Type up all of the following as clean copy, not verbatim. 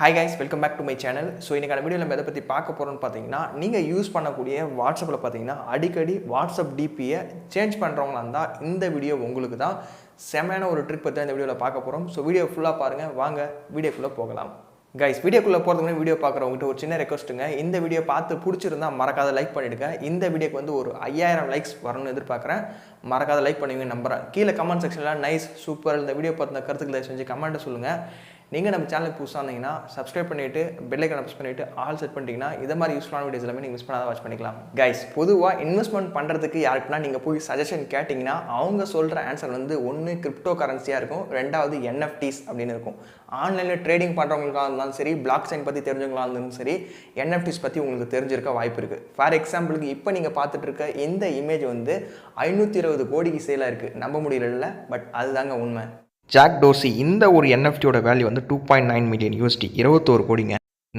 Hi guys, welcome back to my channel. So இன்னைக்கான வீடியோல நம்ம எதை பத்தி பார்க்க போறோம்னு பாத்தீங்கன்னா நீங்க யூஸ் பண்ணக்கூடிய வாட்ஸ்அப்ல பாத்தீங்கன்னா அடிக்கடி வாட்ஸ்அப் டிபியை சேஞ்ச் பண்றவங்களா இருந்தா இந்த வீடியோ உங்களுக்கு தான். செமையான ஒரு ட்ரிக் பத்தி இந்த வீடியோல பார்க்க போறோம். So வீடியோ ஃபுல்லா பாருங்க. வாங்க வீடியோக்குள்ள போகலாம். Guys, வீடியோக்குள்ள போறதுக்கு முன்னாடி வீடியோ பார்க்குறவங்ககிட்ட ஒரு சின்ன ரெக்வெஸ்ட்டுங்க. இந்த வீடியோ பார்த்து பிடிச்சிருந்தா மறக்காத லைக் பண்ணிடுங்க. இந்த வீடியோக்கு வந்து ஒரு 5000 லைக்ஸ் வரணும்னு எதிர்பார்க்குறேன். மறக்காத லைக் பண்ணுவீங்க நம்புறேன். கீழே கமெண்ட் செக்ஷன்ல நைஸ் சூப்பர் இந்த வீடியோ பத்தின கருத்துக்களை செஞ்சு கமெண்ட் சொல்லுங்க. நீங்கள் நம்ம சேனலுக்கு புதுசாக இருந்தீங்கன்னா சப்ஸ்கிரைப் பண்ணிவிட்டு பெல் ஐக்கானை ப்ரெஸ் பண்ணிவிட்டு ஆல் செட் பண்ணிட்டீங்கன்னா இதை மாதிரி யூஸ்ஃபுல்லான வீடியோஸ் எல்லாமே நீங்கள் மிஸ் பண்ணாத வாட்ச் பண்ணிக்கலாம். கைஸ், பொதுவாக இன்வெஸ்ட்மெண்ட் பண்ணுறதுக்கு யாருக்குன்னா நீங்கள் போய் சஜஷன் கேட்டிங்கன்னா அவங்க சொல்கிற ஆன்சர் வந்து ஒன்று கிரிப்டோ கரன்சியாக இருக்கும், ரெண்டாவது NFTs அப்படின்னு இருக்கும். ஆன்லைனில் ட்ரேடிங் பண்ணுறவங்களுக்காக இருந்தாலும் சரி, பிளாக் செயின் பற்றி தெரிஞ்சவங்களாக இருந்தாலும் சரி, NFTs பற்றி உங்களுக்கு தெரிஞ்சிருக்க வாய்ப்பு இருக்குது. ஃபார் எக்ஸாம்பிளுக்கு இப்போ நீங்கள் பார்த்துட்டு இருக்க இந்த இமேஜ் வந்து 520 கோடிக்கு சேலாக இருக்குது. நம்ப முடியல, பட் அதுதாங்க உண்மை. 𝕃𝕀𝕂𝔼 இந்த ஒரு NFTயோட வேல்யூ வந்து $2.9 மில்லியன் USD, 21 கோடிங்க.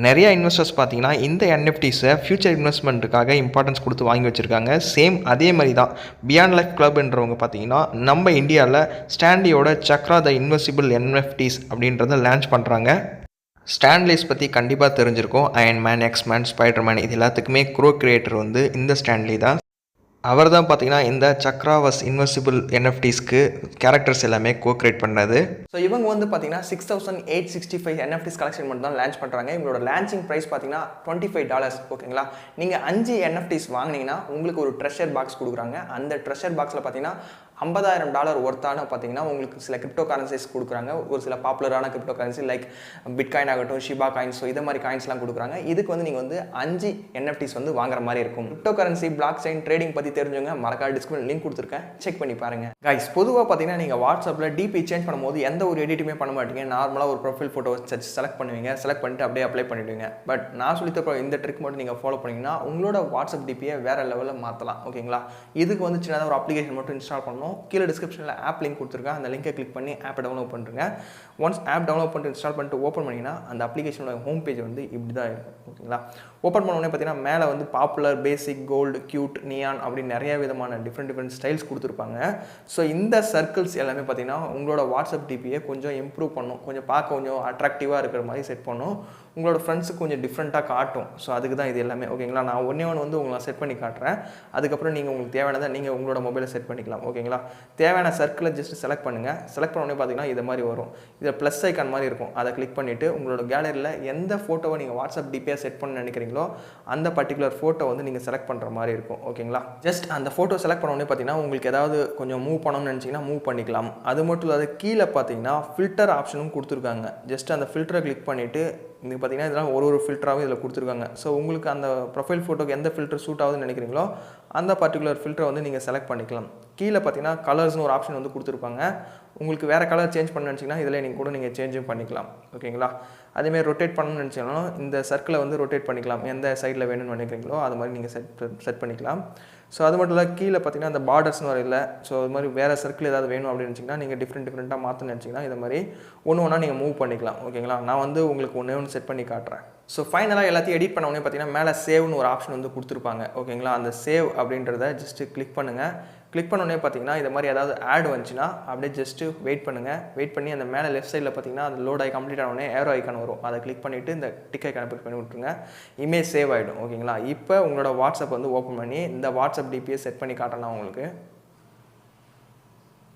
நிறைய இன்வெஸ்டர்ஸ் பார்த்தீங்கன்னா இந்த NFTஸை ஃபியூச்சர் இன்வெஸ்ட்மெண்ட்டுக்காக இம்பார்ட்டன்ஸ் கொடுத்து வாங்கி வச்சுருக்காங்க. சேம் அதே மாதிரி தான் பியாண்ட் லைஃப் கிளப்ன்றவங்க பார்த்தீங்கன்னா நம்ம இந்தியாவில் ஸ்டான்லியோட சக்ரா த இன்வெஸ்டிபிள் NFTs அப்படின்றத லான்ச் பண்ணுறாங்க. ஸ்டான்லிஸ் பற்றி கண்டிப்பாக தெரிஞ்சிருக்கும். அயன் மேன், எக்ஸ்மேன், ஸ்பைடர்மேன் இது எல்லாத்துக்குமே கிரியேட்டர் வந்து இந்த ஸ்டான்லி தான். அவர் தான் பார்த்தீங்கன்னா இந்த சக்ராவஸ் இன்வெஸ்டிபிள் NFTஸ்க்கு கேரக்டர்ஸ் எல்லாமே கிரியேட் பண்ணது. ஸோ இவங்க வந்து பார்த்தீங்கன்னா 6865 NFTs கலெக்ஷன் மட்டும் தான் லான்ச் பண்ணுறாங்க. இவங்களோட லான்ச்சிங் ப்ரைஸ் பார்த்தீங்கன்னா $25. ஓகேங்களா, நீங்கள் 5 NFTs வாங்கினீங்கன்னா உங்களுக்கு ஒரு ட்ரெஷர் பாக்ஸ் கொடுக்குறாங்க. அந்த ட்ரெஷர் பாக்ஸில் பார்த்தீங்கன்னா $50,000 ஒர்த்தான பார்த்தீங்கன்னா உங்களுக்கு சில கிரிப்டோ கரன்சிஸ் கொடுக்குறாங்க. ஒரு சில பாப்புலரான கிரிப்டோ கரன்சி லைக் பிட்காயின் ஆகட்டும், ஷிபா காயின்ஸ், ஸோ இதை மாதிரி காயின்ஸ்லாம் கொடுக்குறாங்க. இதுக்கு வந்து நீங்கள் வந்து 5 NFTs வந்து வாங்குற மாதிரி இருக்கும். Crypto currency, block chain, trading பற்றி தெரிஞ்சவங்க மறக்காம டிஸ்கிரிப்ஷன் லிங்க் கொடுத்துருக்கேன், செக் பண்ணி பாருங்க. கைஸ், பொதுவாக பார்த்தீங்கன்னா நீங்கள் வாட்ஸ்அப்பில் டிபி சேஞ்ச் பண்ணும்போது எந்த ஒரு எடிட்டுமே பண்ண மாட்டீங்க. நார்மலாக ஒரு ப்ரொஃபைல் ஃபோட்டோ செலக்ட் பண்ணுவீங்க, செலக்ட் பண்ணிட்டு அப்படியே அப்ளை பண்ணிவிடுவீங்க. பட் நான் சொல்லித்த இந்த ட்ரிக் மட்டும் நீங்கள் ஃபாலோ பண்ணிங்கன்னா உங்களோட வாட்ஸ்அப் டிபியை வேறு லெவலில் மாற்றலாம். ஓகேங்களா, இதுக்கு வந்து சின்னதாக ஒரு அப்ளிகேஷன் மட்டும் இன்ஸ்டால் பண்ணணும். கீழே டிஸ்கிரிப்ஷனில் ஆப் லிங்க் கொடுத்துருக்கேன், அந்த லிங்கை கிளிக் பண்ணி ஆப்பை டவுன்லோட் பண்ணுறேங்க. ஒன்ஸ் ஆப் டவுன்லோட் பண்ணிட்டு இன்ஸ்டால் பண்ணிட்டு ஓப்பன் பண்ணிங்கன்னா அந்த அப்ளிகேஷனோட ஹோம் பேஜ் வந்து இப்படி தான் இருக்கும். ஓகேங்களா, ஓப்பன் பண்ண உடனே பார்த்தீங்கன்னா மேலே வந்து பாப்புலர், பேசிக், கோல்டு, கியூட், நியான் அப்படின்னு நிறைய விதமான டிஃப்ரெண்ட் ஸ்டைல்ஸ் கொடுத்துருப்பாங்க. ஸோ இந்த சர்க்கிள்ஸ் எல்லாமே பார்த்தீங்கன்னா உங்களோட வாட்ஸ்அப் டிபியை கொஞ்சம் இம்ப்ரூவ் பண்ணும், கொஞ்சம் பார்க்க கொஞ்சம் அட்ராக்டிவாக இருக்கிற மாதிரி செட் பண்ணும், உங்களோட ஃப்ரெண்ட்ஸுக்கு கொஞ்சம் டிஃப்ரெண்ட்டாக காட்டும். ஸோ அதுக்கு தான் இது எல்லாமே. ஓகேங்களா, நான் ஒன்று வந்து உங்களை செட் பண்ணி காட்டுறேன். அதுக்கப்புறம் நீங்கள் உங்களுக்கு தேவையானதை நீங்கள் உங்களோட மொபைலில் செட் பண்ணிக்கலாம். ஓகேங்களா, தேவையான சர்க்கிளை ஜஸ்ட் செலக்ட் பண்ணுங்கள். செலக்ட் பண்ண உடனே பார்த்தீங்கன்னா இது மாதிரி வரும். இதில் ப்ளஸ் ஐக்கான் மாதிரி இருக்கும். அதை கிளிக் பண்ணிவிட்டு உங்களோட கேலரியில் எந்த ஃபோட்டோவை நீங்கள் வாட்ஸ்அப் டிபியாக செட் பண்ண நினைக்கிறீங்களோ அந்த பர்டிகுலர் ஃபோட்டோ வந்து நீங்கள் செலக்ட் பண்ணுற மாதிரி இருக்கும். ஓகேங்களா, ஜஸ்ட் அந்த ஃபோட்டோ செலக்ட் பண்ண உடனே பார்த்தீங்கன்னா உங்களுக்கு ஏதாவது கொஞ்சம் மூவ் பண்ணணும்னு நினச்சிங்கன்னா மூவ் பண்ணிக்கலாம். அது மட்டும் இல்லாத கீழே பார்த்தீங்கன்னா ஃபில்டர் ஆப்ஷனும் கொடுத்துருக்காங்க. ஜஸ்ட் அந்த ஃபில்டரை கிளிக் பண்ணிவிட்டு இது பார்த்தீங்கன்னா இதெல்லாம் ஒரு ஃபில்டராகவும் இதில் கொடுத்துருக்காங்க. ஸோ உங்களுக்கு அந்த ப்ரொஃபைல் ஃபோட்டோக்கு எந்த ஃபில்டர் சூட் ஆகுதுன்னு நினைக்கிறீங்களோ அந்த பர்டிகுலர் ஃபில்டரை வந்து நீங்கள் செலக்ட் பண்ணிக்கலாம். கீழே பார்த்தீங்கன்னா கலர்ஸ்னு ஒரு ஆப்ஷன் வந்து கொடுத்துருப்பாங்க. உங்களுக்கு வேறு கலர் சேஞ்ச் பண்ண நினச்சிங்கன்னா இதில் நீங்கள் சேஞ்சும் பண்ணிக்கலாம். ஓகேங்களா, அதேமாதிரி ரொட்டேட் பண்ணணும்னு நினச்சிங்கனாலும் இந்த சர்க்கிளை வந்து ரொட்டேட் பண்ணிக்கலாம். எந்த சைடில் வேணும்னு நினைக்கிறீங்களோ அது மாதிரி நீங்கள் செட் பண்ணிக்கலாம். ஸோ அது மட்டும் இல்லை கீழே பார்த்தீங்கன்னா அந்த பார்டர்ஸ்னு வர இல்லை. ஸோ அது மாதிரி வேறு சர்க்கிள் ஏதாவது வேணும் அப்படின்னு நினச்சிங்கன்னா நீங்கள் டிஃப்ரெண்ட்டாக மாற்றணும்னு நினச்சிங்கன்னா இது மாதிரி ஒன்று நீங்கள் மூவ் பண்ணிக்கலாம். ஓகேங்களா, நான் வந்து உங்களுக்கு ஒன்று செட் பண்ணி காட்டுறேன். ஸோ ஃபைனலாக எல்லாத்தையும் எடிட் பண்ண உடனே பார்த்தீங்கன்னா மேலே சேவ்னு ஒரு ஆப்ஷன் வந்து கொடுத்துருப்பாங்க. ஓகேங்களா, அந்த சேவ் அப்படின்றத ஜஸ்ட்டு கிளிக் பண்ணுங்கள். கிளிக் பண்ண உடனே பார்த்தீங்கன்னா இது மாதிரி ஏதாவது ஆட் வந்துச்சுன்னா அப்படியே ஜஸ்ட்டு வெயிட் பண்ணுங்கள். வெயிட் பண்ணி அந்த மேலே லெஃப்ட் சைடில் பார்த்தீங்கன்னா அந்த லோட் ஆகி கம்ப்ளீட் ஆன உடனே ஏரோ ஐக்கான் வரும். அதை கிளிக் பண்ணிவிட்டு இந்த டிக் ஐக்கானை கிளிக் பண்ணி விட்டுருங்க. இமேஜ் சேவ் ஆகிடும். ஓகேங்களா, இப்போ உங்களோட வாட்ஸ்அப் வந்து ஓப்பன் பண்ணி இந்த வாட்ஸ்அப் டிபியை செட் பண்ணி காட்டலாம். உங்களுக்கு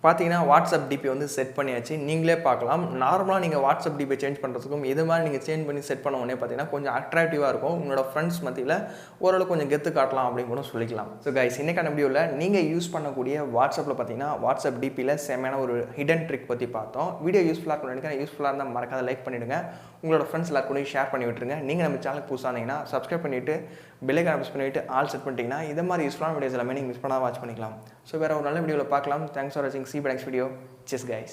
பார்த்தீங்கன்னா வாட்ஸ்அப் டிபி வந்து செட் பண்ணியாச்சு. நீங்களே பார்க்கலாம். நார்மலாக நீங்கள் வாட்ஸ்அப் டிபி சேஞ்ச் பண்ணுறதுக்கும் இது மாதிரி நீங்கள் சேஞ்ச் பண்ணி செட் பண்ண உடனே பார்த்தீங்கன்னா கொஞ்சம் அட்ராக்டிவாக இருக்கும். உங்களோட ஃப்ரெண்ட்ஸ் மத்தியில் ஓரளவு கொஞ்சம் கெத்து காட்டலாம் அப்படின்னு கூட சொல்லிக்கலாம். ஸோ கைஸ், இன்னைக்கான வீடியோவில் நீங்கள் யூஸ் பண்ணக்கூடிய வாட்ஸ்அப்பில் பார்த்தீங்கன்னா வாட்ஸ்அப் டிபியில் செமையான ஒரு ஹிடன் ட்ரிக் பற்றி பார்த்தோம். வீடியோ யூஸ்ஃபுல்லாக இருக்கும் நினைக்கிறேன். யூஸ்ஃபுல்லாக இருந்தால் மறக்காத லைக் பண்ணிவிடுங்க. உங்களோட ஃப்ரெண்ட்ஸ் எல்லாருக்கும் ஷேர் பண்ணி விட்டுருங்க. நீங்கள் நம்ம சேனலுக்கு புதுசாக இருந்தீங்கன்னா சப்ஸ்கிரைப் பண்ணிவிட்டு பெல் ஐக்கானை ப்ரெஸ் பண்ணிவிட்டு ஆல் செட் பண்ணிட்டீங்கன்னா இது மாதிரி யூஸ்ஃபுல்லான வீடியோஸ் எல்லாமே நீங்கள் மிஸ் பண்ணால் வாட்ச் பண்ணிக்கலாம். ஸோ வேறு ஒரு நல்ல வீடியோவில் பார்க்கலாம். தேங்க்ஸ் ஃபார் வாட்சிங். See you next video. Cheers guys.